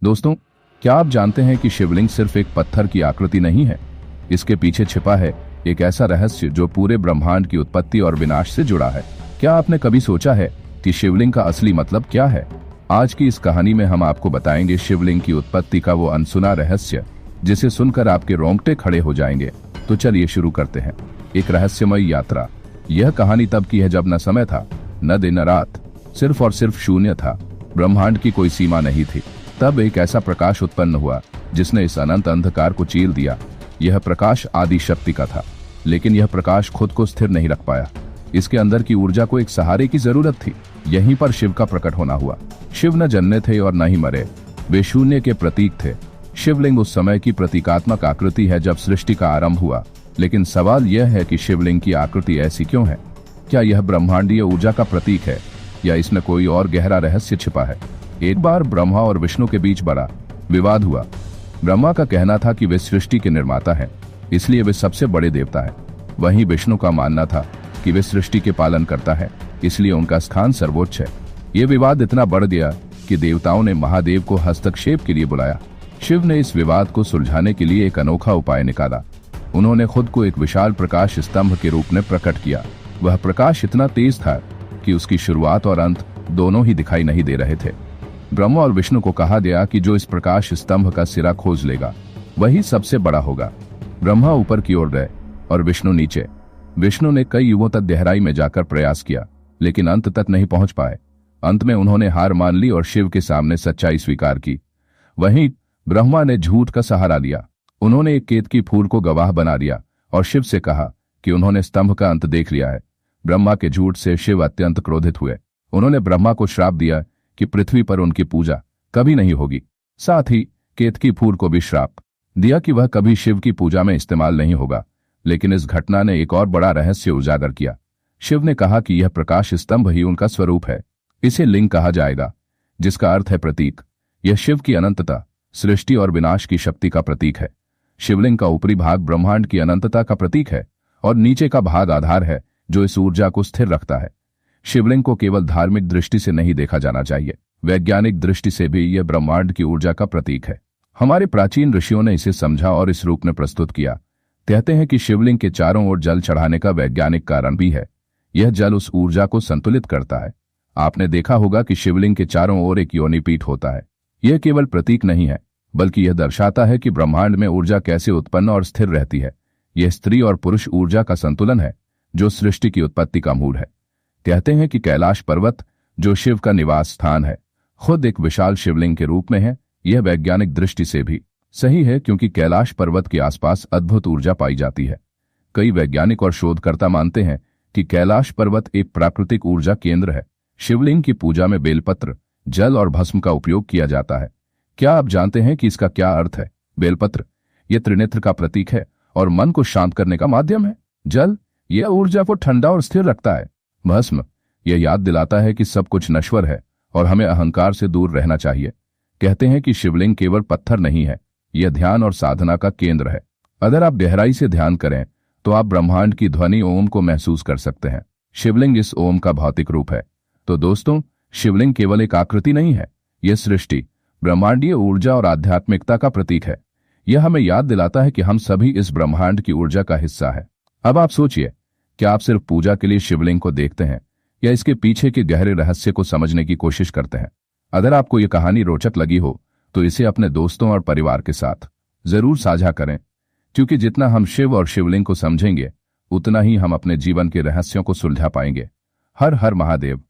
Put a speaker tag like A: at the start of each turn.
A: दोस्तों, क्या आप जानते हैं कि शिवलिंग सिर्फ एक पत्थर की आकृति नहीं है। इसके पीछे छिपा है एक ऐसा रहस्य जो पूरे ब्रह्मांड की उत्पत्ति और विनाश से जुड़ा है। क्या आपने कभी सोचा है कि शिवलिंग का असली मतलब क्या है? आज की इस कहानी में हम आपको बताएंगे शिवलिंग की उत्पत्ति का वो अनसुना रहस्य, जिसे सुनकर आपके रोंगटे खड़े हो जाएंगे। तो चलिए शुरू करते हैं एक रहस्यमय यात्रा। यह कहानी तब की है जब न समय था, न दिन न रात, सिर्फ और सिर्फ शून्य था। ब्रह्मांड की कोई सीमा नहीं थी। तब एक ऐसा प्रकाश उत्पन्न हुआ जिसने इस अनंत अंधकार को चीर दिया। यह प्रकाश आदि शक्ति का था, लेकिन यह प्रकाश खुद को स्थिर नहीं रख पाया। इसके अंदर की ऊर्जा को एक सहारे की जरूरत थी। यहीं पर शिव का प्रकट होना हुआ। शिव न जन्मे थे और न ही मरे, वे शून्य के प्रतीक थे। शिवलिंग उस समय की प्रतीकात्मक आकृति है जब सृष्टि का आरंभ हुआ। लेकिन सवाल यह है कि शिवलिंग की आकृति ऐसी क्यों है? क्या यह ब्रह्मांडीय ऊर्जा का प्रतीक है या इसमें कोई और गहरा रहस्य छिपा है? एक बार ब्रह्मा और विष्णु के बीच बड़ा विवाद हुआ। ब्रह्मा का कहना था कि वे सृष्टि के निर्माता हैं, इसलिए वे सबसे बड़े देवता हैं। वहीं विष्णु का मानना था कि वे सृष्टि के पालन करता है, इसलिए उनका स्थान सर्वोच्च है। ये विवाद इतना बढ़ गया कि देवताओं ने महादेव को हस्तक्षेप के लिए बुलाया। शिव ने इस विवाद को सुलझाने के लिए एक अनोखा उपाय निकाला। उन्होंने खुद को एक विशाल प्रकाश स्तंभ के रूप में प्रकट किया। वह प्रकाश इतना तेज था कि उसकी शुरुआत और अंत दोनों ही दिखाई नहीं दे रहे थे। ब्रह्मा और विष्णु को कहा गया कि जो इस प्रकाश स्तंभ का सिरा खोज लेगा वही सबसे बड़ा होगा। ब्रह्मा ऊपर की ओर गए और विष्णु नीचे। विष्णु ने कई युगों तक गहराई में जाकर प्रयास किया, लेकिन अंत तक नहीं पहुंच पाए। अंत में उन्होंने हार मान ली और शिव के सामने सच्चाई स्वीकार की। वहीं ब्रह्मा ने झूठ का सहारा लिया। उन्होंने एक केतकी फूल को गवाह बना दिया और शिव से कहा कि उन्होंने स्तंभ का अंत देख लिया है। ब्रह्मा के झूठ से शिव अत्यंत क्रोधित हुए। उन्होंने ब्रह्मा को श्राप दिया कि पृथ्वी पर उनकी पूजा कभी नहीं होगी। साथ ही केतकी फूल को भी श्राप दिया कि वह कभी शिव की पूजा में इस्तेमाल नहीं होगा। लेकिन इस घटना ने एक और बड़ा रहस्य उजागर किया। शिव ने कहा कि यह प्रकाश स्तंभ ही उनका स्वरूप है। इसे लिंग कहा जाएगा, जिसका अर्थ है प्रतीक। यह शिव की अनंतता, सृष्टि और विनाश की शक्ति का प्रतीक है। शिवलिंग का ऊपरी भाग ब्रह्मांड की अनंतता का प्रतीक है और नीचे का भाग आधार है जो इस ऊर्जा को स्थिर रखता है। शिवलिंग को केवल धार्मिक दृष्टि से नहीं देखा जाना चाहिए, वैज्ञानिक दृष्टि से भी यह ब्रह्मांड की ऊर्जा का प्रतीक है। हमारे प्राचीन ऋषियों ने इसे समझा और इस रूप में प्रस्तुत किया। कहते हैं कि शिवलिंग के चारों ओर जल चढ़ाने का वैज्ञानिक कारण भी है। यह जल उस ऊर्जा को संतुलित करता है। आपने देखा होगा कि शिवलिंग के चारों ओर एक योनिपीठ होता है। यह केवल प्रतीक नहीं है, बल्कि यह दर्शाता है कि ब्रह्मांड में ऊर्जा कैसे उत्पन्न और स्थिर रहती है। यह स्त्री और पुरुष ऊर्जा का संतुलन है जो सृष्टि की उत्पत्ति का मूल है। कहते हैं कि कैलाश पर्वत, जो शिव का निवास स्थान है, खुद एक विशाल शिवलिंग के रूप में है। यह वैज्ञानिक दृष्टि से भी सही है, क्योंकि कैलाश पर्वत के आसपास अद्भुत ऊर्जा पाई जाती है। कई वैज्ञानिक और शोधकर्ता मानते हैं कि कैलाश पर्वत एक प्राकृतिक ऊर्जा केंद्र है। शिवलिंग की पूजा में बेलपत्र, जल और भस्म का उपयोग किया जाता है। क्या आप जानते हैं कि इसका क्या अर्थ है? बेलपत्र यह त्रिनेत्र का प्रतीक है और मन को शांत करने का माध्यम है। जल यह ऊर्जा को ठंडा और स्थिर रखता है। भस्म यह याद दिलाता है कि सब कुछ नश्वर है और हमें अहंकार से दूर रहना चाहिए। कहते हैं कि शिवलिंग केवल पत्थर नहीं है, यह ध्यान और साधना का केंद्र है। अगर आप गहराई से ध्यान करें तो आप ब्रह्मांड की ध्वनि ओम को महसूस कर सकते हैं। शिवलिंग इस ओम का भौतिक रूप है। तो दोस्तों, शिवलिंग केवल एक आकृति नहीं है, यह सृष्टि, ब्रह्मांडीय ऊर्जा और आध्यात्मिकता का प्रतीक है। यह हमें याद दिलाता है कि हम सभी इस ब्रह्मांड की ऊर्जा का हिस्सा है। अब आप सोचिए, क्या आप सिर्फ पूजा के लिए शिवलिंग को देखते हैं या इसके पीछे के गहरे रहस्य को समझने की कोशिश करते हैं? अगर आपको यह कहानी रोचक लगी हो तो इसे अपने दोस्तों और परिवार के साथ जरूर साझा करें, क्योंकि जितना हम शिव और शिवलिंग को समझेंगे उतना ही हम अपने जीवन के रहस्यों को सुलझा पाएंगे। हर हर महादेव।